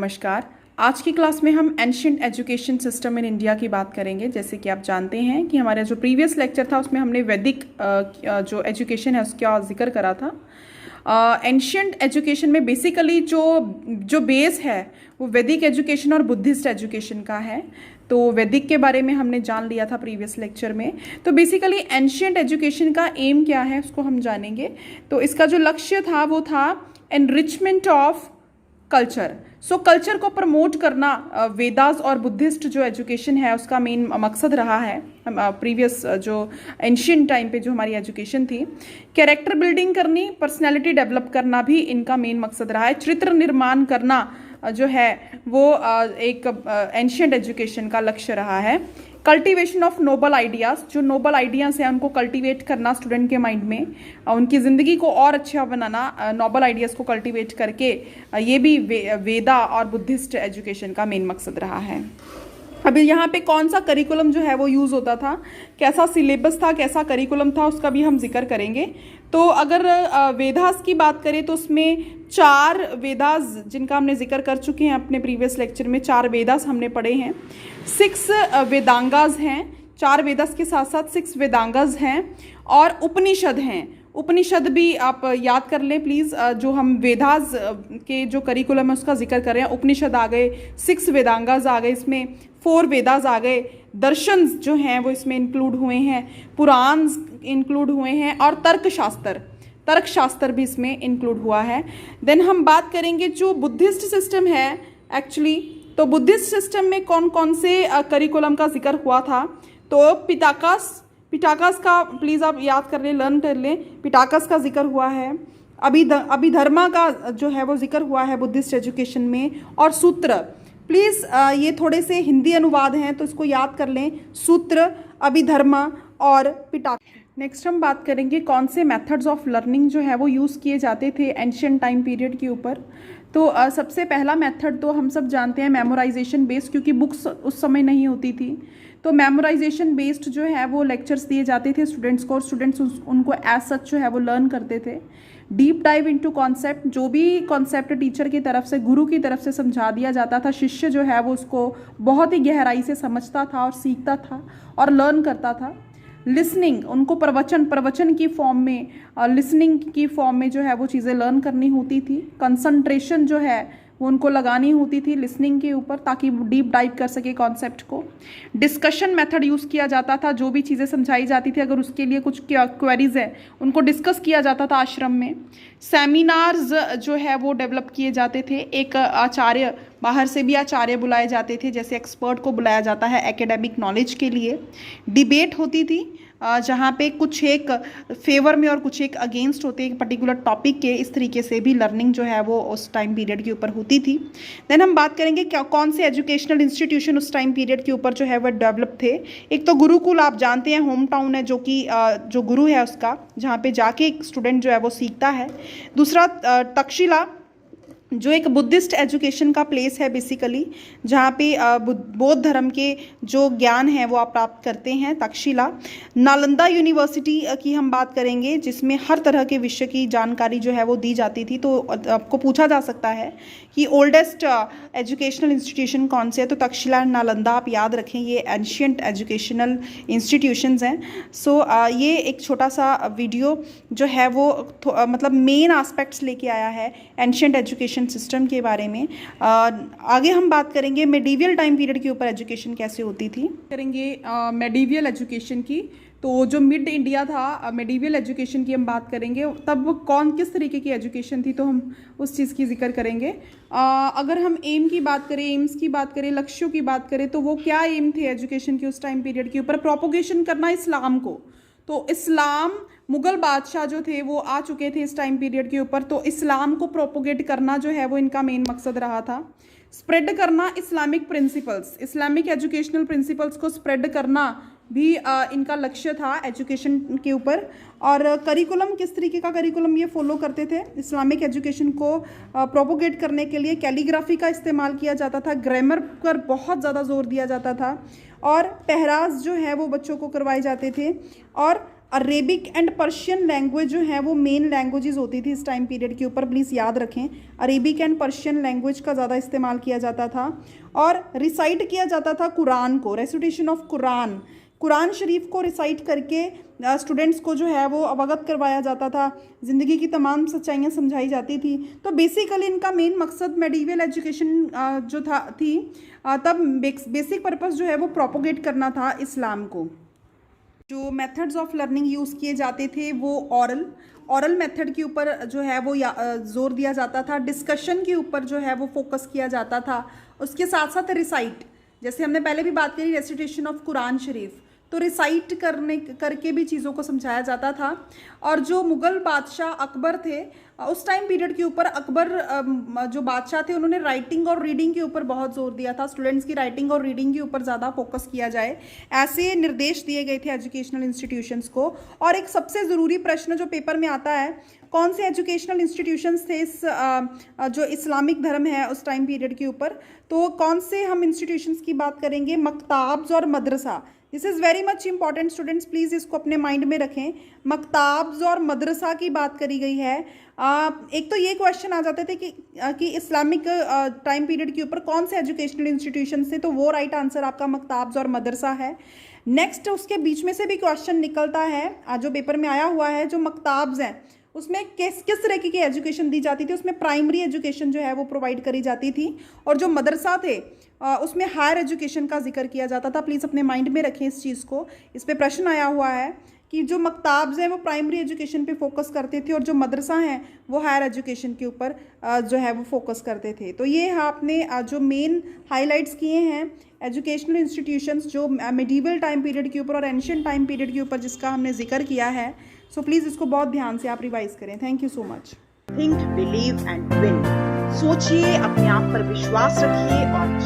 नमस्कार। आज की क्लास में हम ancient education system in India की बात करेंगे। जैसे कि आप जानते हैं कि हमारा जो प्रीवियस लेक्चर था उसमें हमने वैदिक जो एजुकेशन है उसका जिक्र करा था। एंशिएंट एजुकेशन में बेसिकली जो बेस है वो वैदिक एजुकेशन और बुद्धिस्ट एजुकेशन का है। तो वैदिक के बारे में हमने जान लिया था प्रीवियस लेक्चर में। तो बेसिकली एंशिएंट एजुकेशन का एम क्या है उसको हम जानेंगे। तो इसका जो लक्ष्य था वो था enrichment of culture. So culture को प्रमोट करना वेदास और बुद्धिस्ट जो एजुकेशन है उसका मेन मकसद रहा है। प्रीवियस जो एंशिएंट टाइम पे जो हमारी एजुकेशन थी, कैरेक्टर बिल्डिंग करनी, पर्सनैलिटी डेवलप करना भी इनका मेन मकसद रहा है। चरित्र निर्माण करना जो है वो एक एंशिएंट एजुकेशन का लक्ष्य रहा है। कल्टीवेशन ऑफ नोबल आइडियाज़, जो नोबल आइडियाज़ हैं उनको कल्टीवेट करना स्टूडेंट के माइंड में, उनकी ज़िंदगी को और अच्छा बनाना, नोबल आइडियाज़ को कल्टीवेट करके, ये भी वेदा और बुद्धिस्ट एजुकेशन का मेन मकसद रहा है। अभी यहाँ पे कौन सा करिकुलम जो है वो यूज़ होता था, कैसा सिलेबस था, कैसा करिकुलम था, उसका भी हम जिक्र करेंगे। तो अगर वेदास की बात करें तो उसमें 4 वेदास जिनका हमने जिक्र कर चुके हैं अपने प्रीवियस लेक्चर में, 4 वेदास हमने पढ़े हैं। 6 वेदांगास हैं, 4 वेदास के साथ साथ 6 वेदांगास हैं और उपनिषद हैं। उपनिषद भी आप याद कर लें प्लीज़। जो हम वेदास के जो करिकुलम है उसका जिक्र कर रहे हैं, उपनिषद आ गए, 6 वेदांगास आ गए, इसमें 4 वेदास आ गए, दर्शन जो हैं वो इसमें इंक्लूड हुए हैं, पुराण इंक्लूड हुए हैं और तर्कशास्त्र भी इसमें इंक्लूड हुआ है। देन हम बात करेंगे जो बुद्धिस्ट सिस्टम है एक्चुअली। तो बुद्धिस्ट सिस्टम में कौन कौन से करिकुलम का जिक्र हुआ था। तो पिटाकस का प्लीज़ आप याद कर लें, लर्न कर लें। पिटाकस का जिक्र हुआ है। अभिधर्मा का जो है वो जिक्र हुआ है बुद्धिस्ट एजुकेशन में। और सूत्र, प्लीज़ ये थोड़े से हिंदी अनुवाद हैं तो इसको याद कर लें, सूत्र, अभिधर्मा और पिटाकस। नेक्स्ट हम बात करेंगे कौन से मेथड्स ऑफ लर्निंग जो है वो यूज़ किए जाते थे एंशिएंट टाइम पीरियड के ऊपर। तो सबसे पहला मेथड तो हम सब जानते हैं मेमोराइजेशन बेस्ड, क्योंकि बुक्स उस समय नहीं होती थी। तो मेमोराइजेशन बेस्ड जो है वो लेक्चर्स दिए जाते थे स्टूडेंट्स को और स्टूडेंट्स उनको एज सच जो है वो लर्न करते थे। डीप डाइव इनटू कॉन्सेप्ट, जो भी कॉन्सेप्ट टीचर की तरफ से, गुरु की तरफ से समझा दिया जाता था, शिष्य जो है वो उसको बहुत ही गहराई से समझता था और सीखता था और लर्न करता था। लिसनिंग, उनको प्रवचन की फॉर्म में, लिसनिंग की फॉर्म में जो है वो चीज़ें लर्न करनी होती थी। कंसंट्रेशन जो है वो उनको लगानी होती थी लिसनिंग के ऊपर ताकि वो डीप डाइव कर सके कॉन्सेप्ट को। डिस्कशन मेथड यूज़ किया जाता था, जो भी चीज़ें समझाई जाती थी अगर उसके लिए कुछ क्वेरीज है उनको डिस्कस किया जाता था आश्रम में। सेमिनार्स जो है वो डेवलप किए जाते थे। एक आचार्य, बाहर से भी आचार्य बुलाए जाते थे, जैसे एक्सपर्ट को बुलाया जाता है एकेडमिक नॉलेज के लिए। डिबेट होती थी जहाँ पे कुछ एक फेवर में और कुछ एक अगेंस्ट होते एक पर्टिकुलर टॉपिक के। इस तरीके से भी लर्निंग जो है वो उस टाइम पीरियड के ऊपर होती थी। देन हम बात करेंगे क्या कौन से एजुकेशनल इंस्टीट्यूशन उस टाइम पीरियड के ऊपर जो है वो डेवलप थे। एक तो गुरुकुल, आप जानते हैं होम टाउन है जो कि जो गुरु है उसका, जहाँ पे जाके एक स्टूडेंट जो है वो सीखता है। दूसरा तक्षशिला, जो एक बुद्धिस्ट एजुकेशन का प्लेस है बेसिकली, जहाँ पे बौद्ध धर्म के जो ज्ञान है वो आप प्राप्त करते हैं, तक्षशिला। नालंदा यूनिवर्सिटी की हम बात करेंगे जिसमें हर तरह के विषय की जानकारी जो है वो दी जाती थी। तो आपको पूछा जा सकता है कि ओल्डेस्ट एजुकेशनल इंस्टीट्यूशन कौन से है, तो तक्षशिला, नालंदा आप याद रखें, ये एंशिएंट एजुकेशनल इंस्टीट्यूशंस हैं। सो ये एक छोटा सा वीडियो जो है वो मतलब मेन एस्पेक्ट्स लेके आया है एंशिएंट एजुकेशन सिस्टम के बारे में। आगे हम बात करेंगे मेडिवियल टाइम पीरियड के ऊपर एजुकेशन कैसे होती थी, करेंगे मेडिवियल एजुकेशन की। तो जो मिड इंडिया था, मेडिवियल एजुकेशन की हम बात करेंगे, तब किस तरीके की एजुकेशन थी, तो हम उस चीज़ की जिक्र करेंगे। अगर हम एम की बात करें, एम्स की बात करें, लक्ष्यों की बात करें, तो वो क्या एम थे एजुकेशन की उस टाइम पीरियड के ऊपर। प्रोपोगेशन करना इस्लाम को। तो इस्लाम, मुग़ल बादशाह जो थे वो आ चुके थे इस टाइम पीरियड के ऊपर, तो इस्लाम को प्रोपोगेट करना जो है वो इनका मेन मकसद रहा था। स्प्रेड करना Islamic principles, Islamic educational principles को स्प्रेड करना भी इनका लक्ष्य था एजुकेशन के ऊपर। और करिकुलम, किस तरीके का करिकुलम ये फॉलो करते थे इस्लामिक एजुकेशन को प्रोपोगेट करने के लिए। कैलीग्राफी का इस्तेमाल किया जाता था, ग्रामर पर बहुत ज़्यादा जोर दिया जाता था और पहराज जो है वो बच्चों को करवाए जाते थे। और अरेबिक एंड पर्शियन लैंग्वेज जो है वो मेन लैंग्वेजेस होती थी इस टाइम पीरियड के ऊपर, प्लीज़ याद रखें। अरेबिक एंड पर्शियन लैंग्वेज का ज़्यादा इस्तेमाल किया जाता था और रिसाइट किया जाता था कुरान को, रेसिटेशन ऑफ कुरान, कुरान शरीफ को रिसाइट करके स्टूडेंट्स को जो है वो अवगत करवाया जाता था, ज़िंदगी की तमाम सच्चाइयाँ समझाई जाती थी। तो बेसिकली इनका मेन मकसद मेडिवल एजुकेशन जो थी तब बेसिक पर्पस जो है वो प्रोपोगेट करना था इस्लाम को। जो मेथड्स ऑफ लर्निंग यूज़ किए जाते थे वो ऑरल मेथड के ऊपर जो है वो जोर दिया जाता था, डिस्कशन के ऊपर जो है वो फोकस किया जाता था। उसके साथ साथ रिसाइट, जैसे हमने पहले भी बात करी रेसिटेशन ऑफ कुरान शरीफ, तो रिसाइट करके भी चीज़ों को समझाया जाता था। और जो मुग़ल बादशाह अकबर थे उस टाइम पीरियड के ऊपर, अकबर जो बादशाह थे उन्होंने राइटिंग और रीडिंग के ऊपर बहुत जोर दिया था, स्टूडेंट्स की राइटिंग और रीडिंग के ऊपर ज़्यादा फोकस किया जाए, ऐसे निर्देश दिए गए थे एजुकेशनल इंस्टीट्यूशंस को। और एक सबसे ज़रूरी प्रश्न जो पेपर में आता है, कौन से एजुकेशनल इंस्टीट्यूशंस थे इस जो इस्लामिक धर्म है उस टाइम पीरियड के ऊपर, तो कौन से हम इंस्टीट्यूशंस की बात करेंगे, मकताब्स और मदरसा। This is very much important students, please इसको अपने माइंड में रखें। मकताब्स और मदरसा की बात करी गई है। एक तो ये क्वेश्चन आ जाते थे कि इस्लामिक टाइम पीरियड के ऊपर कौन से एजुकेशनल इंस्टीट्यूशन थे, तो वो राइट आंसर आपका मकताब्स और मदरसा है। नेक्स्ट उसके बीच में से भी क्वेश्चन निकलता है जो पेपर में आया हुआ है, जो मकताब्स हैं उसमें किस तरीके की एजुकेशन दी जाती थी, उसमें प्राइमरी एजुकेशन जो है वो प्रोवाइड करी जाती थी, और जो मदरसा थे उसमें हायर एजुकेशन का जिक्र किया जाता था। प्लीज़ अपने माइंड में रखें इस चीज़ को, इस पर प्रश्न आया हुआ है कि जो मकताब्स हैं वो प्राइमरी एजुकेशन पे फोकस करते थे और जो मदरसा हैं वो हायर एजुकेशन के ऊपर जो है वो फोकस करते थे। तो ये आपने जो मेन हाइलाइट्स किए हैं एजुकेशनल इंस्टीट्यूशंस जो मिडीवल टाइम पीरियड के ऊपर और एंशिएंट टाइम पीरियड के ऊपर जिसका हमने जिक्र किया है। सो प्लीज़ इसको बहुत ध्यान से आप रिवाइज करें। Thank you so much. Think, believe and win. सोचिए, अपने आप पर विश्वास रखिए और